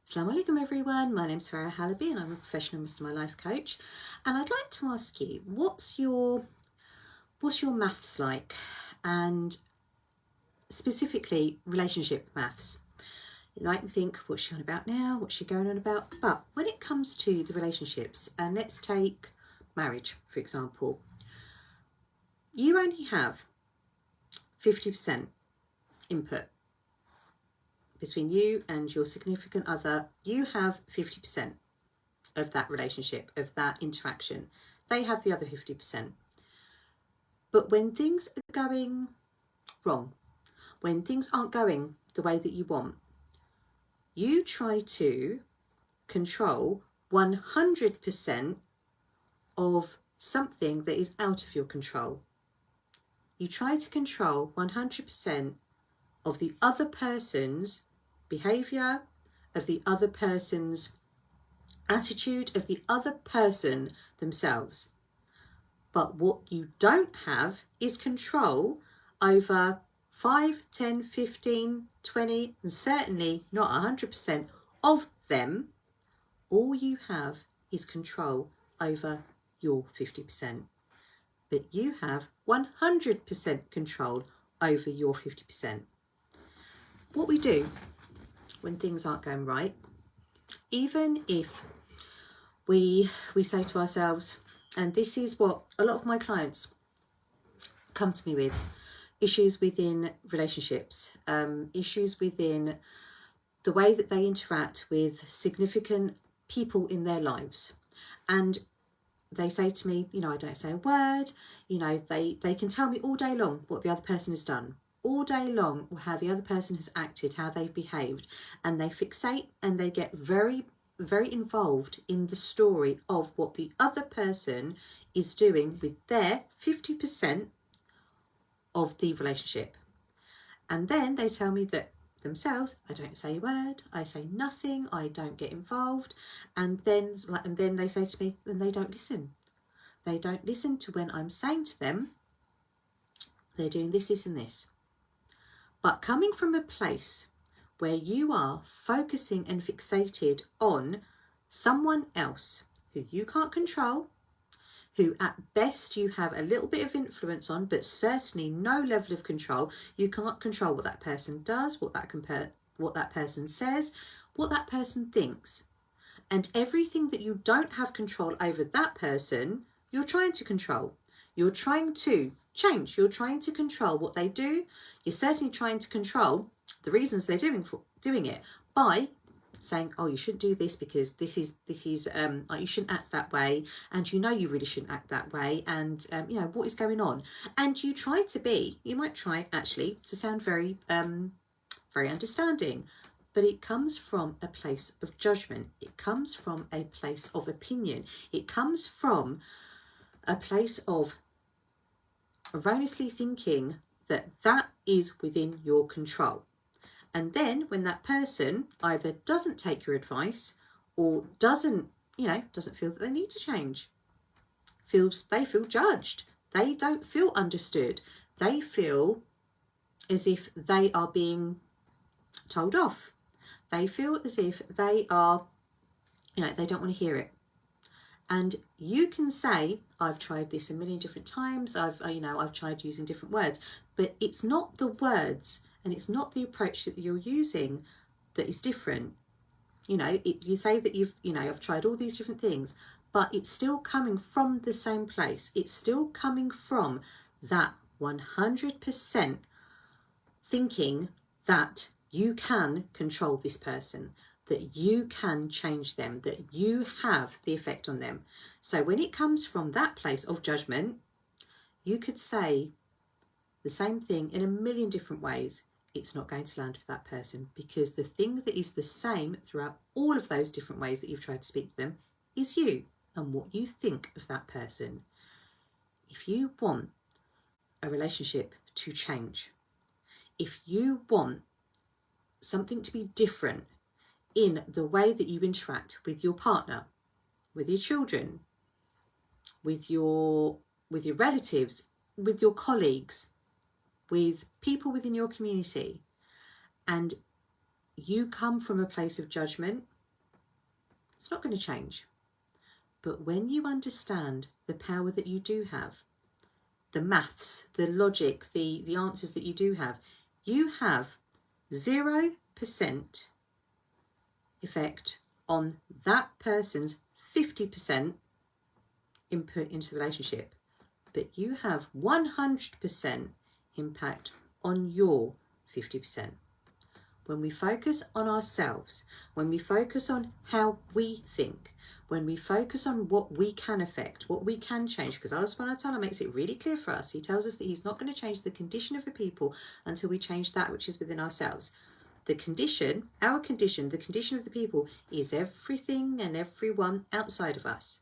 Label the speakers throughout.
Speaker 1: Assalamu alaikum everyone, my name's Farah Halaby and I'm a professional Mr. My Life coach, and I'd like to ask you, what's your maths like, and specifically relationship maths? You might think, what's she on about now, what's she going on about? But when it comes to the relationships, and let's take marriage for example, you only have 50% input. Between you and your significant other, you have 50% of that relationship, of that interaction. They have the other 50%. But when things are going wrong, when things aren't going the way that you want, you try to control 100% of something that is out of your control. You try to control 100% of the other person's behaviour, of the other person's attitude, of the other person themselves. But what you don't have is control over 5, 10, 15, 20, and certainly not 100% of them. All you have is control over your 50%. But you have 100% control over your 50%. What we do when things aren't going right, even if we say to ourselves, and this is what a lot of my clients come to me with, issues within relationships, issues within the way that they interact with significant people in their lives. And they say to me, I don't say a word, they can tell me all day long what the other person has done, all day long how the other person has acted, how they've behaved, and they fixate and they get very involved in the story of what the other person is doing with their 50% of the relationship. And then they tell me that themselves, I don't say a word, I say nothing, I don't get involved, and then they say to me, then they don't listen. They don't listen to when I'm saying to them, they're doing this, this and this. But coming from a place where you are focusing and fixated on someone else who you can't control, who at best you have a little bit of influence on, but certainly no level of control. You can't control what that person does, what that person says, what that person thinks. And everything that you don't have control over that person, you're trying to control. You're trying to change. You're trying to control what they do. You're certainly trying to control the reasons they're doing it by saying, oh, you shouldn't do this because this is like, you shouldn't act that way, and you really shouldn't act that way, and what is going on. And you might try actually to sound very understanding, but it comes from a place of judgment. It comes from a place of opinion. It comes from a place of erroneously thinking that is within your control. And then when that person either doesn't take your advice or doesn't feel that they need to change, they feel judged, they don't feel understood, they feel as if they are being told off, they feel as if they are, they don't want to hear it. And you can say, I've tried this a million different times, I've tried using different words, but it's not the words and it's not the approach that you're using that is different. You say that I've tried all these different things, but it's still coming from the same place. It's still coming from that 100% thinking that you can control this person, that you can change them, that you have the effect on them. So when it comes from that place of judgment, you could say the same thing in a million different ways. It's not going to land with that person, because the thing that is the same throughout all of those different ways that you've tried to speak to them is you and what you think of that person. If you want a relationship to change, if you want something to be different in the way that you interact with your partner, with your children, with your relatives, with your colleagues, with people within your community, and you come from a place of judgment, It's not going to change. But when you understand the power that you do have, the maths, the logic, the answers that you have 0% effect on that person's 50% input into the relationship, but you have 100% impact on your 50%. When we focus on ourselves, when we focus on how we think, when we focus on what we can affect, what we can change, because Allah subhanahu wa ta'ala makes it really clear for us. He tells us that he's not going to change the condition of the people until we change that which is within ourselves. The condition, our condition, the condition of the people is everything and everyone outside of us.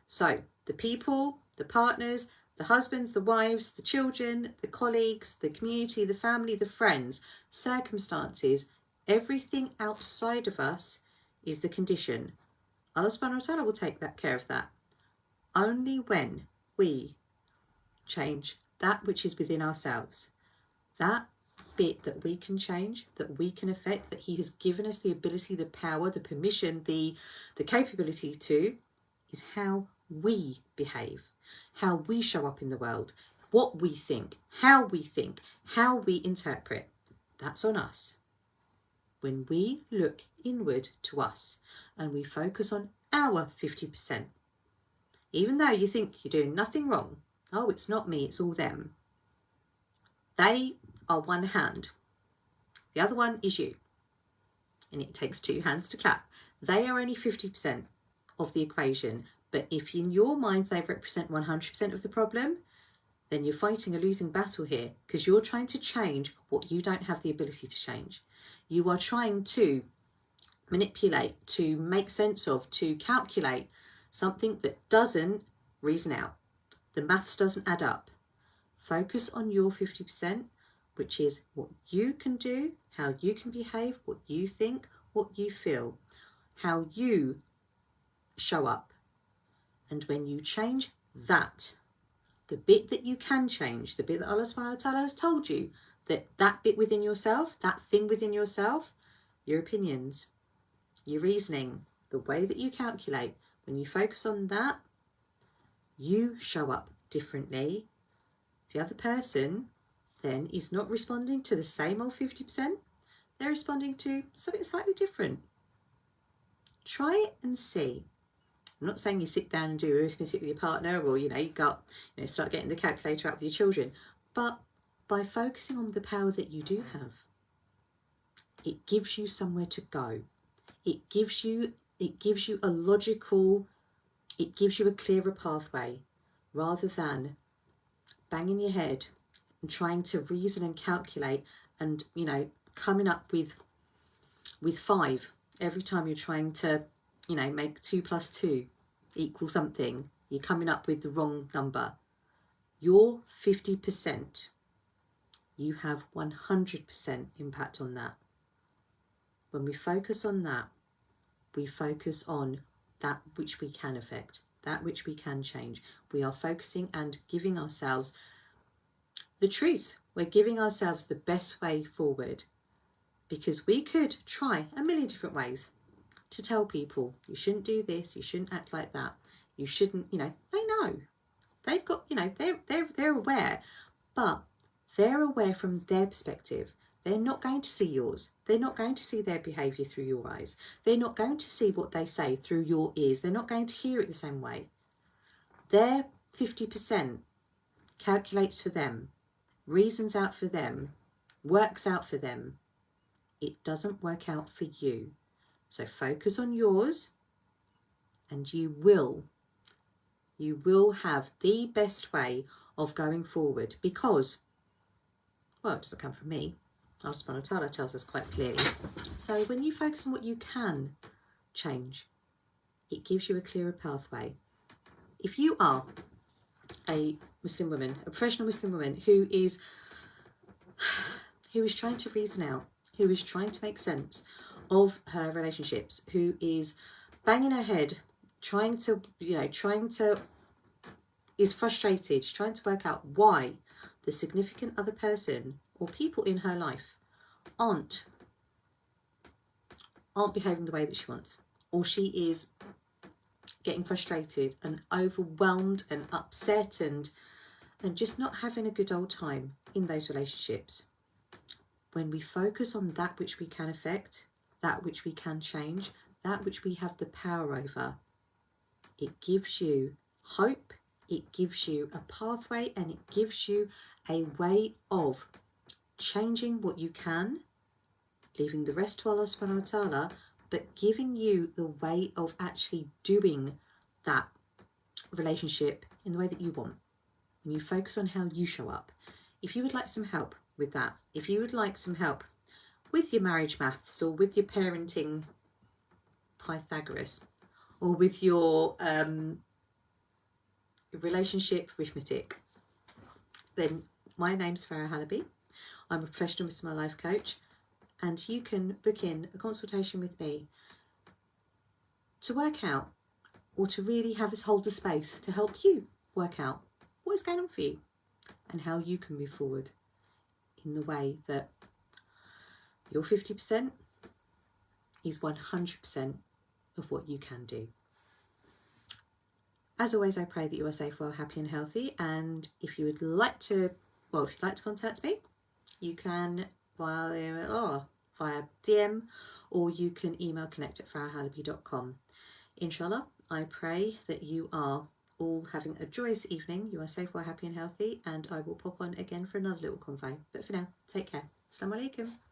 Speaker 1: So the people, the partners, the husbands, the wives, the children, the colleagues, the community, the family, the friends, circumstances, everything outside of us is the condition. Allah subhanahu wa ta'ala will take that care of that. Only when we change that which is within ourselves, that bit that we can change, that we can affect, that he has given us the ability, the power, the permission, the capability to, is how we behave, how we show up in the world, what we think, how we interpret. That's on us. When we look inward to us and we focus on our 50%, even though you think you're doing nothing wrong, oh, it's not me, it's all them. They are one hand. The other one is you. And it takes two hands to clap. They are only 50% of the equation. But if in your mind they represent 100% of the problem, then you're fighting a losing battle here, because you're trying to change what you don't have the ability to change. You are trying to manipulate, to make sense of, to calculate something that doesn't reason out. The maths doesn't add up. Focus on your 50%, which is what you can do, how you can behave, what you think, what you feel, how you show up. And when you change that, the bit that you can change, the bit that Allah subhanahu wa ta'ala has told you, that bit within yourself, that thing within yourself, your opinions, your reasoning, the way that you calculate, when you focus on that, you show up differently. The other person then is not responding to the same old 50%. They're responding to something slightly different. Try it and see. I'm not saying you sit down and do arithmetic with your partner, or you start getting the calculator out with your children, but by focusing on the power that you do have, it gives you somewhere to go. It gives you a logical, it gives you a clearer pathway, rather than banging your head and trying to reason and calculate and coming up with 5 every time you're trying to make 2 + 2 equal something. You're coming up with the wrong number. Your 50%, you have 100% impact on that. When we focus on that, we focus on that which we can affect, that which we can change. We are focusing and giving ourselves the truth. We're giving ourselves the best way forward, because we could try a million different ways to tell people, you shouldn't do this, you shouldn't act like that, you shouldn't, they know. They've got, they're aware, but they're aware from their perspective. They're not going to see yours. They're not going to see their behaviour through your eyes. They're not going to see what they say through your ears. They're not going to hear it the same way. Their 50% calculates for them, reasons out for them, works out for them. It doesn't work out for you. So focus on yours, and you will have the best way of going forward, because, well, it doesn't come from me. Allah subhanahu wa ta'ala tells us quite clearly. So when you focus on what you can change, it gives you a clearer pathway. If you are a Muslim woman, a professional Muslim woman who is trying to reason out, who is trying to make sense of her relationships, who is banging her head, is frustrated, trying to work out why the significant other person or people in her life aren't behaving the way that she wants, or she is getting frustrated and overwhelmed and upset and just not having a good old time in those relationships. When we focus on that which we can affect, that which we can change, that which we have the power over, it gives you hope, it gives you a pathway, and it gives you a way of changing what you can, leaving the rest to Allah subhanahu wa ta'ala, but giving you the way of actually doing that relationship in the way that you want. And you focus on how you show up. If you would like some help with that, if you would like some help with your marriage maths, or with your parenting Pythagoras, or with your relationship arithmetic, then my name's Farah Halaby. I'm a professional Mr. My Life coach, and you can book in a consultation with me to work out, or to really have us hold the space to help you work out what is going on for you and how you can move forward in the way that your 50% is 100% of what you can do. As always, I pray that you are safe, well, happy and healthy. And if you would like to, if you'd like to contact me, you can via DM, or you can email connect@farahhalaby.com. Inshallah, I pray that you are all having a joyous evening. You are safe, well, happy and healthy. And I will pop on again for another little convo. But for now, take care. Assalamu alaikum.